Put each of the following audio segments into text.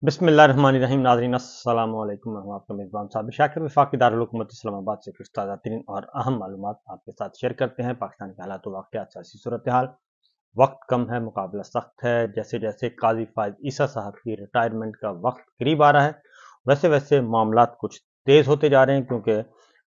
बिस्मिल्लाहिर्रहमानिर्रहीम। नाज़रीन अस्सलाम वालेकुम। मैं हूं आपका मेज़बान साबिर शाकिर। वफाकी दारुल हुकूमत इस्लामाबाद से कुछ ताज़ा तरीन और अहम मालूमात आपके साथ शेयर करते हैं। पाकिस्तान के हालात व वाक़यात, सियासी सूरत हाल। वक्त कम है, मुकाबला सख्त है। जैसे जैसे काजी फायद ईसा साहब की रिटायरमेंट का वक्त करीब आ रहा है, वैसे वैसे मामलात कुछ तेज़ होते जा रहे हैं, क्योंकि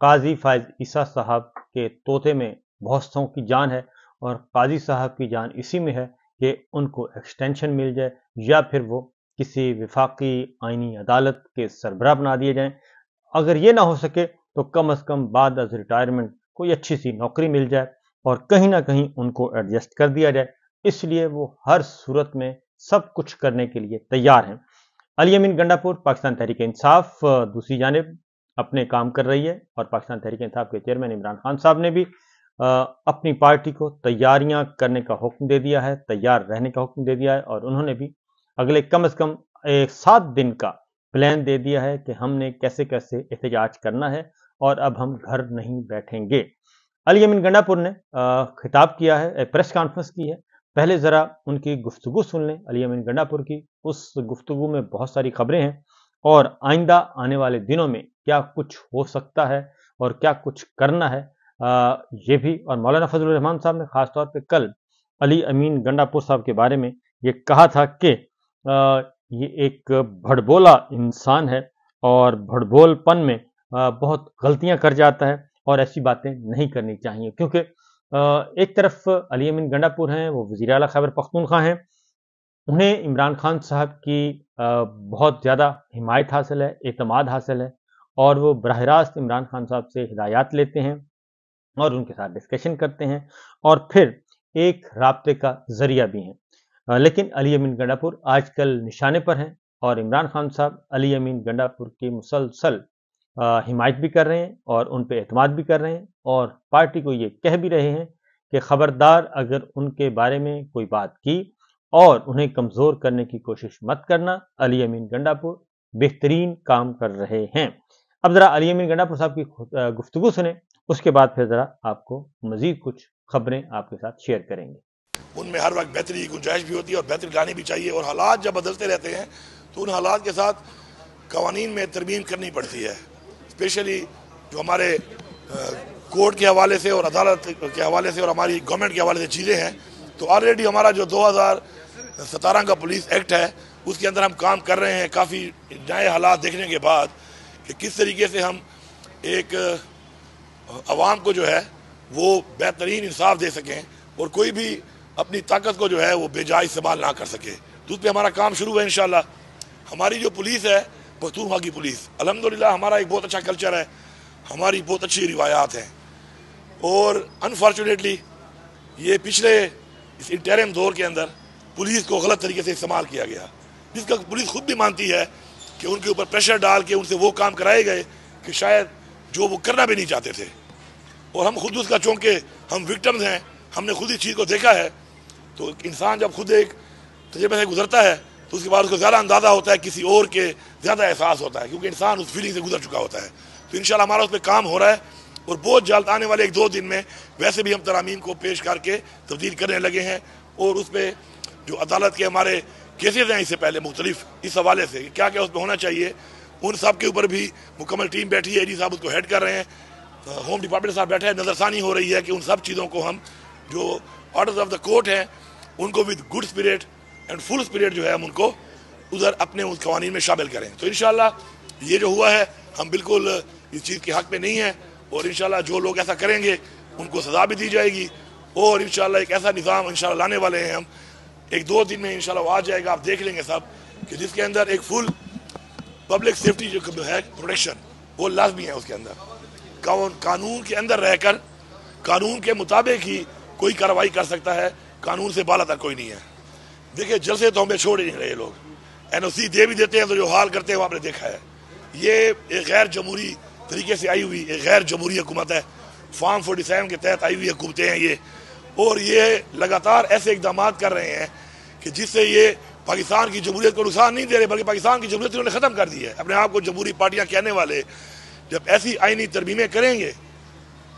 काजी फायद ईसा साहब के तोते में बहुत सौ की जान है और काजी साहब की जान इसी में है कि उनको एक्सटेंशन मिल जाए या फिर वो किसी विफाकी आइनी अदालत के सरबराह बना दिए जाएं। अगर ये ना हो सके तो कम अज़ कम बाद अज रिटायरमेंट कोई अच्छी सी नौकरी मिल जाए और कहीं ना कहीं उनको एडजस्ट कर दिया जाए। इसलिए वो हर सूरत में सब कुछ करने के लिए तैयार हैं। अली अमीन गंडापुर, पाकिस्तान तहरीक इंसाफ दूसरी जानिब अपने काम कर रही है और पाकिस्तान तहरीक इंसाफ के चेयरमैन इमरान खान साहब ने भी अपनी पार्टी को तैयारियां करने का हुक्म दे दिया है, तैयार रहने का हुक्म दे दिया है और उन्होंने भी अगले कम से कम एक 7 दिन का प्लान दे दिया है कि हमने कैसे कैसे एहतजाज करना है और अब हम घर नहीं बैठेंगे। अली अमीन गंडापुर ने खिताब किया है, एक प्रेस कॉन्फ्रेंस की है। पहले ज़रा उनकी गुफ्तगू सुन लें अली अमीन गंडापुर की। उस गुफ्तगू में बहुत सारी खबरें हैं और आइंदा आने वाले दिनों में क्या कुछ हो सकता है और क्या कुछ करना है, ये भी। और मौलाना फजलुर रहमान साहब ने खास तौर पे कल अली अमीन गंडापुर साहब के बारे में ये कहा था कि ये एक भड़बोला इंसान है और भड़बोलपन में बहुत गलतियां कर जाता है और ऐसी बातें नहीं करनी चाहिए, क्योंकि एक तरफ अली अमीन गंडापुर हैं, वो वज़ीर आला खैबर पख्तूनख्वा हैं, उन्हें इमरान खान साहब की बहुत ज़्यादा हिमायत हासिल है, एतमाद हासिल है और वो बराह रास्त इमरान खान साहब से हिदायत लेते हैं और उनके साथ डिस्कशन करते हैं और फिर एक राब्ते का जरिया भी हैं। लेकिन अली अमीन गंडापुर आजकल निशाने पर हैं और इमरान खान साहब अली अमीन गंडापुर की मुसलसल हिमायत भी कर रहे हैं और उन पर एतमाद भी कर रहे हैं और पार्टी को ये कह भी रहे हैं कि खबरदार अगर उनके बारे में कोई बात की और उन्हें कमज़ोर करने की कोशिश मत करना। अली अमीन गंडापुर बेहतरीन काम कर रहे हैं। अब ज़रा अली अमीन गंडापुर साहब की गुफ्तगू सुने, उसके बाद फिर ज़रा आपको मज़ीद कुछ खबरें आपके साथ शेयर करेंगे। उनमें हर वक्त बेहतरी की गुंजाइश भी होती है और बेहतरी लानी भी चाहिए, और हालात जब बदलते रहते हैं तो उन हालात के साथ कवानीन में तरमीम करनी पड़ती है। स्पेशली जो हमारे कोर्ट के हवाले से और अदालत के हवाले से और हमारी गवर्नमेंट के हवाले से चीज़ें हैं, तो ऑलरेडी हमारा जो 2017 का पुलिस एक्ट है उसके अंदर हम काम कर रहे हैं, काफ़ी नए हालात देखने के बाद कि किस तरीके से हम एक आवाम को जो है वो बेहतरीन इंसाफ दे सकें और कोई भी अपनी ताकत को जो है वो बेजा इस्तेमाल ना कर सके। तो उस पर हमारा काम शुरू है इंशाल्लाह। हमारी जो पुलिस है पख्तूनख्वा की पुलिस, अल्हम्दुलिल्लाह हमारा एक बहुत अच्छा कल्चर है, हमारी बहुत अच्छी रिवायात हैं और अनफॉर्चुनेटली ये पिछले इस इंटरिम दौर के अंदर पुलिस को गलत तरीके से इस्तेमाल किया गया, जिसका पुलिस खुद भी मानती है कि उनके ऊपर प्रेशर डाल के उनसे वो काम कराए गए कि शायद जो वो करना भी नहीं चाहते थे, और हम खुद उसका चूँकि हम विक्टिम्स हैं, हमने खुद इस चीज़ को देखा है। तो इंसान जब खुद एक तजुर्बे से गुजरता है तो उसके बाद उसको ज़्यादा अंदाज़ा होता है, किसी और के ज़्यादा एहसास होता है, क्योंकि इंसान उस फीलिंग से गुजर चुका होता है। तो इंशाल्लाह हमारा उस पर काम हो रहा है और बहुत जल्द आने वाले 1-2 दिन में वैसे भी हम तरामीम को पेश करके तब्दील करने लगे हैं और उस पर जो अदालत के हमारे केसेज हैं इससे पहले मुख्तलिफ इस हवाले से क्या क्या उस पर होना चाहिए, उन सब के ऊपर भी मुकम्मल टीम बैठी है। डी साहब उसको हेड कर रहे हैं, होम डिपार्टमेंट साहब बैठे हैं। नज़रसानी हो रही है कि उन सब चीज़ों को हम जो ऑर्डर्स ऑफ द कोर्ट हैं उनको with good spirit and full spirit जो है हम उनको उधर अपने उस कवानीन में शामिल करें। तो इंशाल्लाह ये जो हुआ है हम बिल्कुल इस चीज़ के हक़ में नहीं हैं और इंशाल्लाह जो लोग ऐसा करेंगे उनको सज़ा भी दी जाएगी और इंशाल्लाह एक ऐसा निज़ाम इंशाल्लाह लाने वाले हैं हम 1-2 दिन में इंशाल्लाह वो आ जाएगा। आप देख लेंगे सब कि जिसके अंदर एक फुल पब्लिक सेफ्टी जो है प्रोटेक्शन वो लाजमी है। उसके अंदर कानून के अंदर रहकर कानून के मुताबिक ही कोई कार्रवाई कर सकता है, कानून से बाला तक कोई नहीं है। देखिए जलसे तो हमें छोड़ ही नहीं रहे लोग, NOC दे भी देते हैं तो जो हाल करते हैं वो आपने देखा है। ये एक गैर जमहूरी तरीके से आई हुई एक गैर जमहूरी हुकूमत है, फार्म 47 के तहत आई हुई हुकूमतें हैं ये, और ये लगातार ऐसे इकदाम कर रहे हैं कि जिससे ये पाकिस्तान की जमहूरियत को नुकसान नहीं दे रहे बल्कि पाकिस्तान की जमहूरियत उन्होंने ख़त्म कर दी है। अपने आप को जमहूरी पार्टियाँ कहने वाले जब ऐसी आइनी तरमीमें करेंगे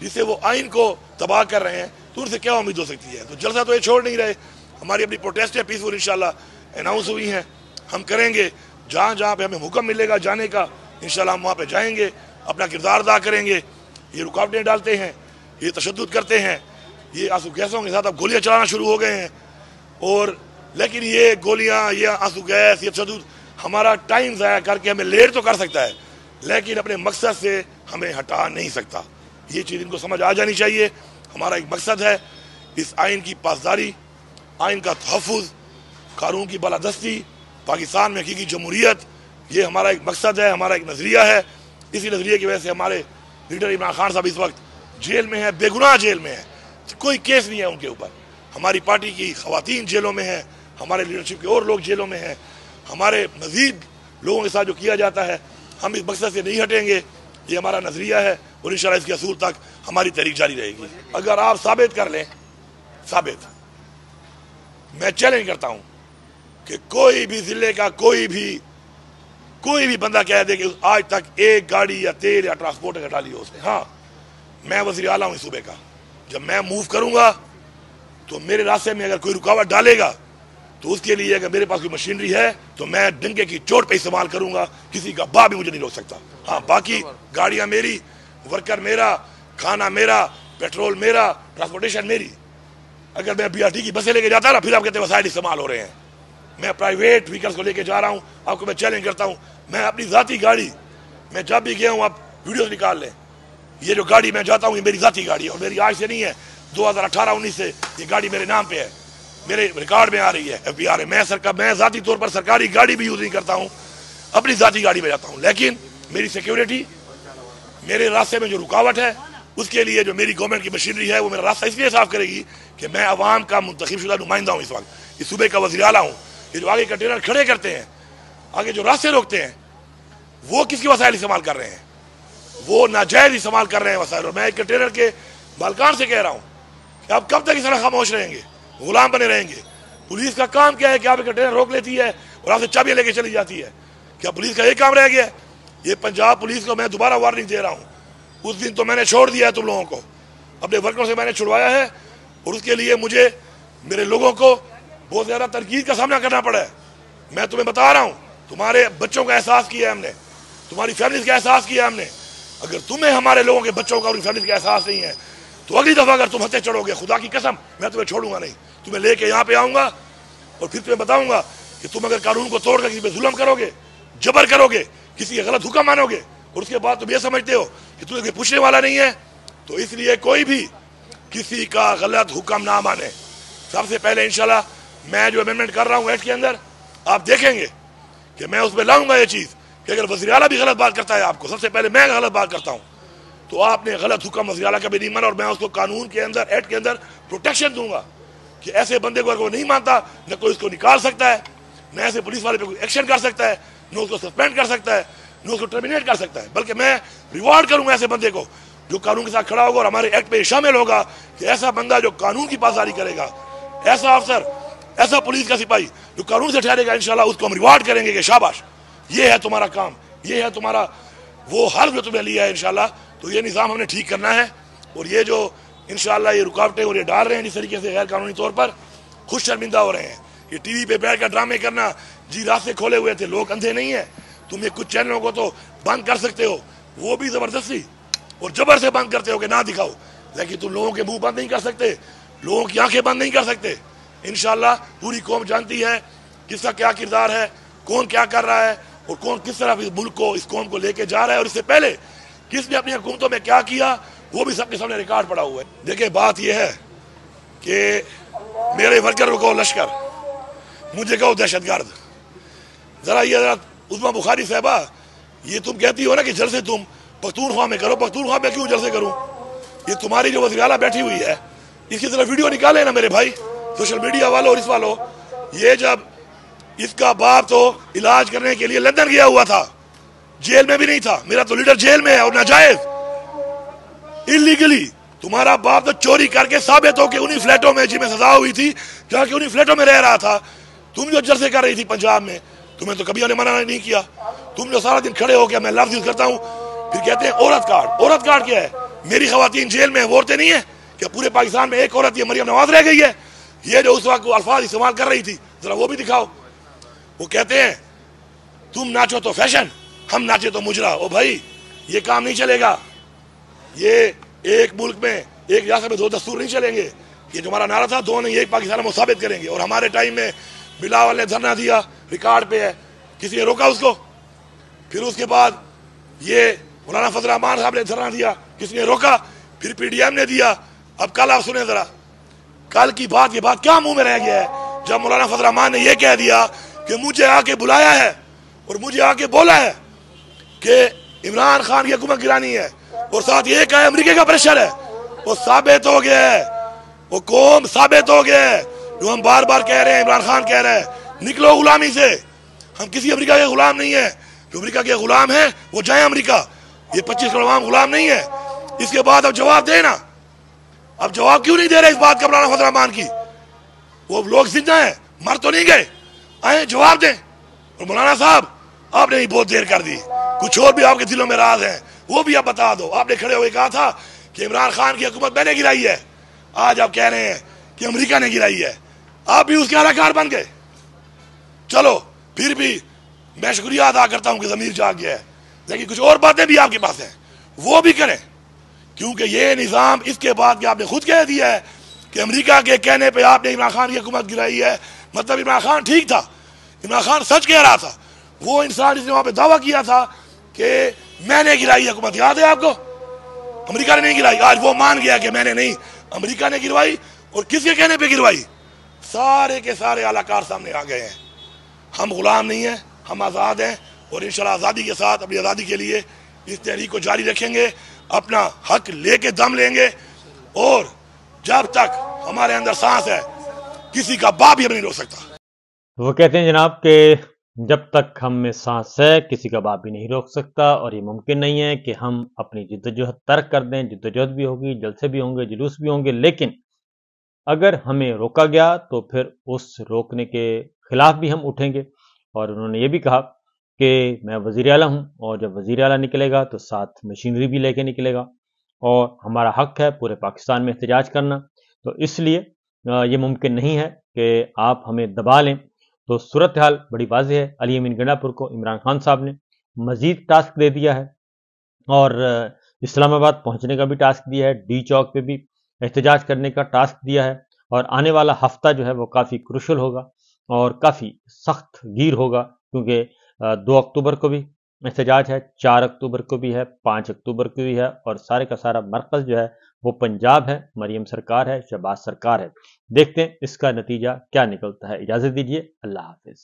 जिससे वो आइन को तबाह कर रहे हैं तो उनसे क्या उम्मीद हो सकती है। तो जलसा तो ये छोड़ नहीं रहे। हमारी अपनी प्रोटेस्ट है पीसफुल इंशाल्लाह अनाउंस हुई हैं, हम करेंगे جہاں جہاں پہ ہمیں حکم ملے گا جانے کا انشاءاللہ ہم وہاں پہ جائیں گے، اپنا کردار ادا کریں گے۔ یہ رکاوٹیں ڈالتے ہیں، یہ تشدد کرتے ہیں، یہ آنسو گیسوں کے ساتھ اب گولیاں چلانا شروع ہو گئے ہیں، اور لیکن یہ گولیاں، یہ آنسو گیس، یہ تشدد ہمارا ٹائم ضائع کر کے ہمیں لیٹ تو کر سکتا ہے لیکن اپنے مقصد سے ہمیں ہٹا نہیں سکتا۔ یہ چیز ان کو سمجھ آ جانی چاہیے۔ ہمارا ایک مقصد ہے اس آئین کی پاسداری، آئین کا تحفظ، قانون کی بالادستی، پاکستان میں حقیقی جمہوریت، یہ ہمارا ایک مقصد ہے، ہمارا ایک نظریہ ہے۔ اسی نظریے کی وجہ سے ہمارے لیڈر عمران خان صاحب اس وقت جیل میں ہیں، بے گناہ جیل میں ہیں، کوئی کیس نہیں ہے ان کے اوپر۔ ہماری پارٹی کی خواتین جیلوں میں ہیں، ہمارے لیڈرشپ کے اور لوگ جیلوں میں ہیں، ہمارے مزید لوگوں کے ساتھ جو کیا جاتا ہے، ہم اس مقصد سے نہیں ہٹیں گے۔ یہ ہمارا نظریہ ہے اور انشاءاللہ اس کے اصول تک ہماری تحریک جاری رہے گی۔ اگر آپ ثابت کر لیں، میں چیلنج کرتا ہوں کہ کوئی بھی ضلع کا کوئی بھی بندہ کہہ دے کہ آج تک ایک گاڑی یا تیل یا ٹرانسپورٹ اگر ڈالی ہو اس نے۔ ہاں، میں وزیر اعلیٰ ہوں اس صوبے کا، جب میں موو کروں گا تو میرے راستے میں اگر کوئی رکاوٹ ڈالے گا تو اس کے لیے اگر میرے پاس کوئی مشینری ہے تو میں ڈنکے کی چوٹ پہ استعمال کروں گا، کسی کا باپ بھی مجھے نہیں روک سکتا۔ ہاں، باقی گاڑیاں میری، ورکر میرا، کھانا میرا، پیٹرول میرا، ٹرانسپورٹیشن میری۔ اگر میں بی آر ٹی کی بسیں لے کے جاتا نا، پھر آپ کہتے ہیں وسائل استعمال ہو رہے ہیں۔ میں پرائیویٹ وہیکلس کو لے کے جا رہا ہوں، آپ کو میں چیلنج کرتا ہوں، میں اپنی ذاتی گاڑی، میں جب بھی گیا ہوں آپ ویڈیوز نکال لیں، یہ جو گاڑی میں جاتا ہوں یہ میری ذاتی گاڑی ہے، اور میری آج سے نہیں ہے، 2018-19 سے یہ گاڑی میرے نام پہ ہے، میرے ریکارڈ میں آ رہی ہے، ایف بی آر ہے۔ میں ذاتی طور پر سرکاری گاڑی بھی یوز نہیں کرتا ہوں، اپنی ذاتی گاڑی میں جاتا ہوں، لیکن میری سیکیورٹی، میرے راستے میں جو رکاوٹ ہے اس کے لیے جو میری گورنمنٹ کی مشینری ہے وہ میرا راستہ اس لیے صاف کرے گی کہ میں عوام کا منتخب شدہ نمائندہ ہوں، اس وقت اس صوبے کا وزیر اعلیٰ ہوں۔ یہ جو آگے کنٹینر کھڑے کرتے ہیں، آگے جو راستے روکتے ہیں، وہ کس کی وسائل استعمال کر رہے ہیں؟ وہ ناجائز استعمال کر رہے ہیں وسائل۔ اور میں ایک کنٹینر کے مالکان سے کہہ رہا ہوں کہ آپ کب تک اس طرح خاموش رہیں گے، غلام بنے رہیں گے؟ پولیس کا کام کیا ہے کہ آپ کنٹینر روک لیتی ہے اور آپ سے چابیاں لے کے چلی جاتی ہے؟ کیا پولیس کا یہ کام رہ گیا ہے؟ یہ پنجاب پولیس کو میں دوبارہ وارننگ دے رہا ہوں، اس دن تو میں نے چھوڑ دیا ہے تم لوگوں کو، اپنے ورکروں سے میں نے چھڑوایا ہے، اور اس کے لیے مجھے میرے لوگوں کو بہت زیادہ تنقید کا سامنا کرنا پڑا ہے۔ میں تمہیں بتا رہا ہوں، تمہارے بچوں کا احساس کیا ہے ہم نے، تمہاری فیملیز کا احساس کیا ہے ہم نے۔ اگر تمہیں ہمارے لوگوں کے بچوں کا اور فیملیز کا احساس نہیں ہے تو اگلی دفعہ اگر تم ہتھے چڑھو گے، خدا کی قسم میں تمہیں چھوڑوں گا نہیں، تمہیں لے کے یہاں پہ آؤں گا اور پھر تمہیں بتاؤں گا کہ تم اگر قانون کو توڑ کر کسی پہ ظلم کرو گے، جبر کرو گے، کسی کا غلط حکم مانو گے، اور اس کے بعد تم یہ سمجھتے ہو کہ تمہیں کوئی پوچھنے والا نہیں ہے، تو اس لیے کوئی بھی کسی کا غلط حکم نہ مانے۔ سب سے پہلے انشاءاللہ میں جو امینڈمنٹ کر رہا ہوں ایکٹ کے اندر، آپ دیکھیں گے کہ میں اس پہ لاؤں گا یہ چیز کہ اگر وزیر اعلیٰ بھی غلط بات کرتا ہے، آپ کو سب سے پہلے میں غلط بات کرتا ہوں تو آپ نے غلط حکم وزیر اعلیٰ کا بھی نہیں مانا، اور میں اس کو قانون کے اندر، ایکٹ کے اندر پروٹیکشن دوں گا کہ ایسے بندے کو اگر وہ نہیں مانتا، نہ کوئی اس کو نکال سکتا ہے، نہ ایسے پولیس والے پہ کوئی ایکشن کر سکتا ہے، نہ اس کو سسپینڈ کر سکتا ہے، نہ اس کو ٹرمینیٹ کر سکتا ہے، بلکہ میں ریوارڈ کروں گا ایسے بندے کو جو قانون کے ساتھ کھڑا ہوگا اور ہمارے ایکٹ میں شامل ہوگا کہ ایسا بندہ جو قانون کی پاسداری کرے گا، ایسا افسر، ایسا پولیس کا سپاہی جو قانون سے ٹھہرے گا، انشاءاللہ اس کو ہم ریوارڈ کریں گے کہ شاباش، یہ ہے تمہارا کام، یہ ہے تمہارا وہ حل جو تمہیں لیا ہے انشاءاللہ۔ تو یہ نظام ہم نے ٹھیک کرنا ہے، اور یہ جو انشاءاللہ یہ رکاوٹیں اور یہ ڈال رہے ہیں جس طریقے سے غیر قانونی طور پر، خود شرمندہ ہو رہے ہیں۔ یہ ٹی وی پہ بیٹھ کر ڈرامے کرنا، جی راستے کھولے ہوئے تھے، لوگ اندھے نہیں ہیں، تم یہ کچھ چینلوں کو تو بند کر سکتے ہو، وہ بھی زبردستی اور جبر سے بند کرتے ہو کہ نہ دکھاؤ، لیکن تم لوگوں کے منہ بند نہیں کر سکتے، لوگوں کی آنکھیں بند نہیں کر سکتے۔ انشاءاللہ پوری قوم جانتی ہے کس کا کیا کردار ہے، کون کیا کر رہا ہے، اور کون کس طرح اس ملک کو، اس قوم کو لے کے جا رہا ہے، اور اس سے پہلے کس نے اپنی حکومتوں میں کیا کیا، وہ بھی سب کے سامنے ریکارڈ پڑا ہوا ہے۔ دیکھیں بات یہ ہے کہ میرے ورکر کو لشکر، مجھے کہو دہشت گرد، ذرا یہ عظمیٰ بخاری صاحبہ، یہ تم کہتی ہو نا کہ جلسے تم پختونخوا میں کرو، پختونخوا میں کیوں جلسے کروں؟ یہ تمہاری جو وزیر اعلیٰ بیٹھی ہوئی ہے، اس کی طرف ویڈیو نکالے نا میرے بھائی، سوشل میڈیا والوں اور اس والوں، یہ جب اس کا باپ تو علاج کرنے کے لیے لندن گیا ہوا تھا، جیل میں بھی نہیں تھا، میرا تو لیڈر جیل میں ہے اور ناجائز انلیگلی، تمہارا باپ تو چوری کر کے ثابت ہو کہ انہی فلیٹوں میں جن میں سزا ہوئی تھی، جہاں کہ انہی فلیٹوں میں رہ رہا تھا، تم جو جلسے کر رہی تھی پنجاب میں، تمہیں تو کبھی انہیں منع نہیں کیا، تم جو سارا دن کھڑے ہو کے میں لفظ یوز کرتا ہوں، پھر کہتے ہیں عورت کارڈ۔ عورت کارڈ کیا ہے؟ میری خواتین جیل میں ہیں، وہ عورتیں نہیں ہیں کہ پورے پاکستان میں ایک عورت یہ مریم نواز رہ گئی ہے؟ یہ جو اس وقت الفاظ استعمال کر رہی تھی ذرا وہ بھی دکھاؤ۔ وہ کہتے ہیں तुम नाचो तो फैशन, हम नाचे तो मुजरा। ओ भाई, ये काम नहीं चलेगा। ये एक मुल्क में, एक रियासत में दो दस्तूर नहीं चलेंगे। ये जो हमारा नारा था, दो नहीं एक पाकिस्तान में साबित करेंगे। और हमारे टाइम में बिलावल ने धरना दिया, रिकॉर्ड पे है, किसी ने रोका उसको। फिर उसके बाद ये मौलाना फजल रहमान साहब ने धरना दिया, किसी ने रोका। फिर पीडीएम ने दिया। अब कल आप सुने जरा, कल की बात, ये बात क्या मुंह में रह गया है जब मौलाना फजल रहमान ने यह कह दिया कि मुझे आके बुलाया है और मुझे आके बोला है कि इमरान खान की हुकूमत गिरानी है, और साथ ये कहा अमेरिका का प्रेशर है। वो साबित हो गया है, वो कौम साबित हो गया है। जो हम बार बार कह रहे हैं, इमरान खान कह रहा है, निकलो गुलामी से। हम किसी अमेरिका के गुलाम नहीं है। जो अमेरिका के गुलाम है वो जाए अमेरिका। ये 25 करोड़ आवाम गुलाम नहीं है। इसके बाद अब जवाब देना। अब जवाब क्यों नहीं दे रहे इस बात का मौलाना फजल रहमान की? वो लोग जिंदा है, मर तो नहीं गए, आए जवाब दें। और मौलाना साहब, आपने भी बहुत देर कर दी। कुछ और भी आपके दिलों में राज है, वो भी आप बता दो। आपने खड़े हुए कहा था कि इमरान खान की हुकूमत मैंने गिराई है। आज आप कह रहे हैं कि अमेरिका ने गिराई है। आप भी उसके अलाकार बन गए। चलो, फिर भी मैं शुक्रिया अदा करता हूं कि ज़मीर जाग गया है। लेकिन कुछ और बातें भी आपके पास हैं, वो भी करें। क्योंकि ये निज़ाम इसके बाद कि आपने खुद कह दिया है कि अमेरिका के कहने पे आपने इमरान खान की हुकूमत गिराई है, मतलब इमरान खान ठीक था, इमरान खान सच कह रहा था। वो इंसान जिसने वहां पे दावा किया था कि मैंने गिराई हुकूमत, याद है आपको? अमेरिका ने नहीं गिराई। आज वो मान गया कि मैंने नहीं, अमेरिका ने गिरवाई। और किसके कहने पे गिरवाई? सारे के सारे आलाकार सामने आ गए हैं। हम गुलाम नहीं हैं, हम आज़ाद हैं। और इंशाल्लाह आज़ादी के साथ अपनी आज़ादी के लिए इस तहरीक को जारी रखेंगे, अपना हक लेके दम लेंगे। और जब तक हमारे अंदर सांस है, किसी का बाप भी हमें नहीं रोक सकता। वो कहते हैं जनाब कि जब तक हम में सांस है, किसी का बाप भी नहीं रोक सकता। और ये मुमकिन नहीं है कि हम अपनी जिद्दोजहद तर्क कर दें। जिद्दोजहद भी होगी, जलसे भी होंगे, जुलूस भी होंगे, लेकिन अगर हमें रोका गया तो फिर उस रोकने के खिलाफ भी हम उठेंगे। और उन्होंने ये भी कहा कि मैं वज़ीर आला हूँ, और जब वज़ीर आला निकलेगा तो साथ मशीनरी भी लेके निकलेगा। और हमारा हक है पूरे पाकिस्तान में एहतजाज करना। तो इसलिए ये मुमकिन नहीं है कि आप हमें दबा लें। तो सूरत हाल बड़ी वाज़ेह है। अली अमीन गंडापुर को इमरान खान साहब ने मज़ीद टास्क दे दिया है, और इस्लामाबाद पहुंचने का भी टास्क दिया है, डी चौक पे भी एहतजाज करने का टास्क दिया है। और आने वाला हफ्ता जो है वो काफ़ी क्रुशल होगा और काफ़ी सख्त गिर होगा, क्योंकि 2 अक्टूबर को भी एहतजाज है, 4 अक्टूबर को भी है, 5 अक्टूबर को भी है। और सारे का सारा मरकज़ जो है वो पंजाब है, मरियम सरकार है, शहबाज सरकार है। देखते हैं इसका नतीजा क्या निकलता है। इजाज़त दीजिए, अल्लाह हाफिज़।